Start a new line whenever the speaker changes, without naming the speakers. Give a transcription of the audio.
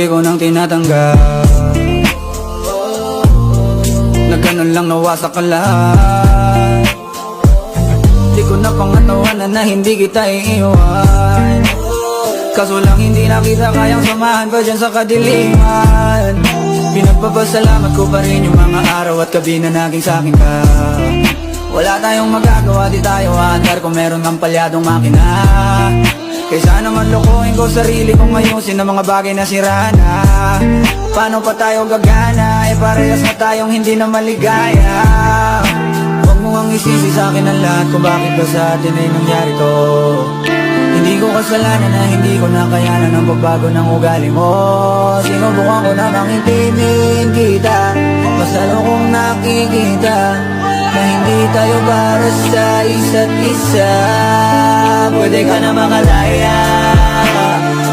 Unti-unti ko nang tinatanggap na ganun lang nawasak ka lahat. Di ko na pangatawanan na hindi kita iiwan, kaso lang hindi na kita kayang samahan pa dyan sa kadiliman. Pinagpapasalamat ko pa rin yung mga araw at gabi na naging sa'kin ka. Wala tayong magagawa, di tayo aandar kung meron kang palyadong makina. Kaysa naman lokohin ko sarili kong ayusin ang mga bagay na sira na. Paano pa tayo gagana, eh parehas na tayong hindi na maligaya. Huwag mo ang isisi sa'kin ang lahat kung bakit ba sa atin ay nangyari to. Hindi ko kasalanan na hindi ko nakayanan ang pagbago ng ugali mo. Sinubukan ko namang intindihin kita, mas lalo kong nakikita na hindi tayo para sa isa't isa. Pwede ka na makalaya,